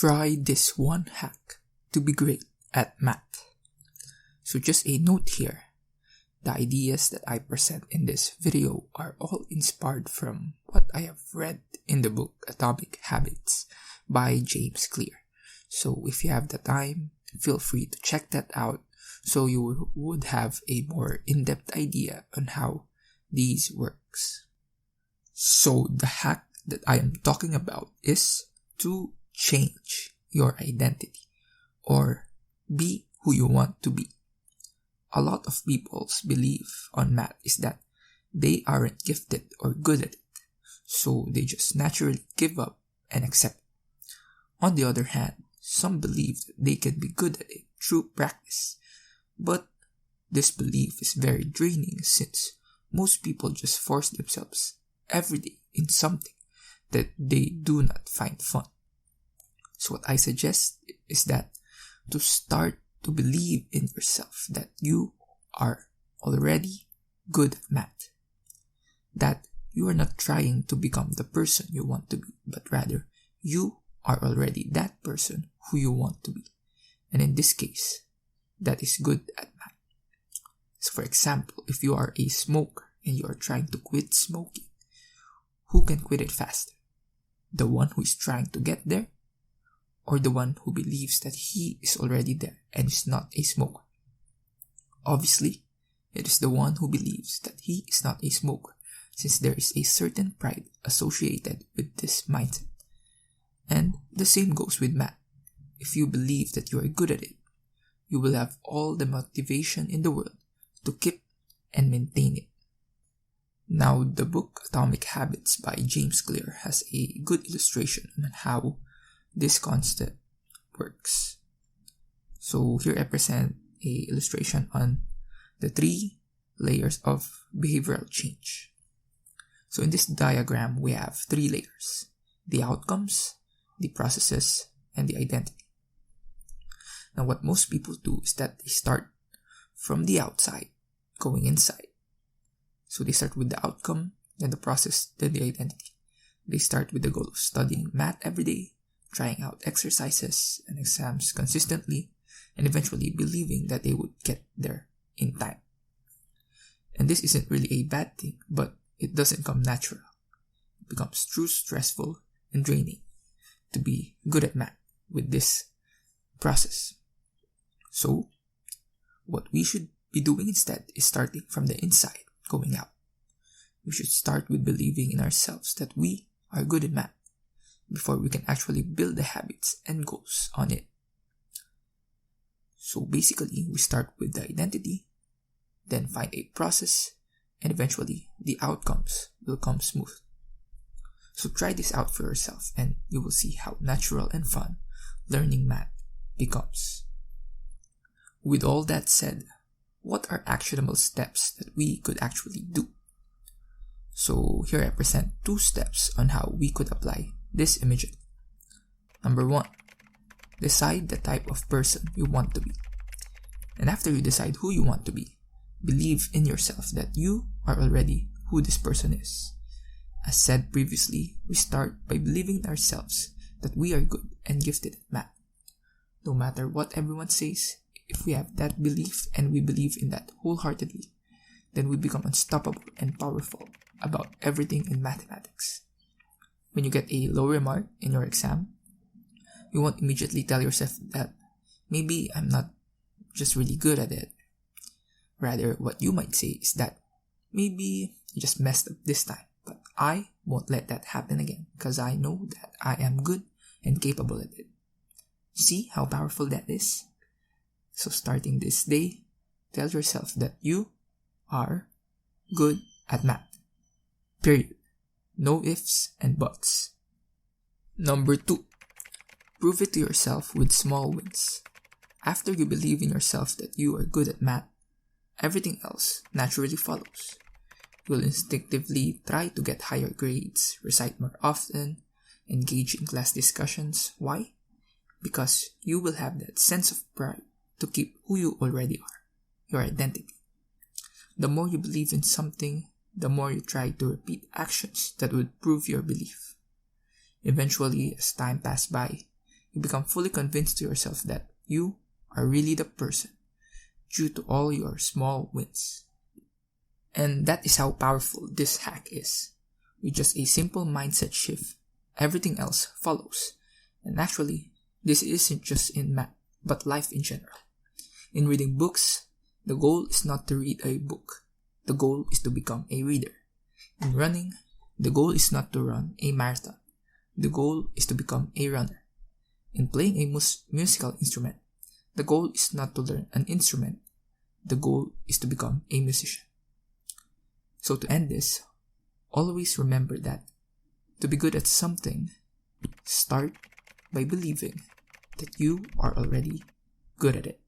Try this one hack to be great at math. So just a note here, the ideas that I present in this video are all inspired from what I have read in the book Atomic Habits by James Clear. So if you have the time, feel free to check that out so you would have a more in-depth idea on how these works. So the hack that I am talking about is to change your identity or be who you want to be. A lot of people's belief on math is that they aren't gifted or good at it, so they just naturally give up and accept it. On the other hand, some believe that they can be good at it through practice, but this belief is very draining since most people just force themselves every day in something that they do not find fun. So what I suggest is that to start to believe in yourself that you are already good at math. That you are not trying to become the person you want to be, but rather you are already that person who you want to be. And in this case, that is good at math. So for example, if you are a smoker and you are trying to quit smoking, who can quit it faster? The one who is trying to get there, or the one who believes that he is already there and is not a smoker? Obviously, it is the one who believes that he is not a smoker, since there is a certain pride associated with this mindset. And the same goes with math. If you believe that you are good at it, you will have all the motivation in the world to keep and maintain it. Now, the book Atomic Habits by James Clear has a good illustration on how this concept works. So here I present a illustration on the 3 layers of behavioral change. So in this diagram, we have 3 layers: the outcomes, the processes, and the identity. Now what most people do is that they start from the outside, going inside. So they start with the outcome, then the process, then the identity. They start with the goal of studying math every day, trying out exercises and exams consistently, and eventually believing that they would get there in time. And this isn't really a bad thing, but it doesn't come natural. It becomes too stressful and draining to be good at math with this process. So, what we should be doing instead is starting from the inside, going out. We should start with believing in ourselves that we are good at math before we can actually build the habits and goals on it. So basically, we start with the identity, then find a process, and eventually the outcomes will come smooth. So try this out for yourself and you will see how natural and fun learning math becomes. With all that said, what are actionable steps that we could actually do? So here I present 2 steps on how we could apply this immediately. Number 1, decide the type of person you want to be. And after you decide who you want to be, believe in yourself that you are already who this person is. As said previously, we start by believing in ourselves that we are good and gifted at math. No matter what everyone says, if we have that belief and we believe in that wholeheartedly, then we become unstoppable and powerful about everything in mathematics. When you get a low remark in your exam, you won't immediately tell yourself that maybe I'm not just really good at it. Rather, what you might say is that maybe you just messed up this time, but I won't let that happen again because I know that I am good and capable at it. See how powerful that is? So starting this day, tell yourself that you are good at math. Period. No ifs and buts. Number 2, prove it to yourself with small wins. After you believe in yourself that you are good at math, everything else naturally follows. You'll instinctively try to get higher grades, recite more often, engage in class discussions. Why? Because you will have that sense of pride to keep who you already are, your identity. The more you believe in something, the more you try to repeat actions that would prove your belief. Eventually, as time passes by, you become fully convinced to yourself that you are really the person due to all your small wins. And that is how powerful this hack is. With just a simple mindset shift, everything else follows. And actually, this isn't just in math, but life in general. In reading books, the goal is not to read a book. The goal is to become a reader. In running, the goal is not to run a marathon. The goal is to become a runner. In playing a musical instrument, the goal is not to learn an instrument. The goal is to become a musician. So to end this, always remember that to be good at something, start by believing that you are already good at it.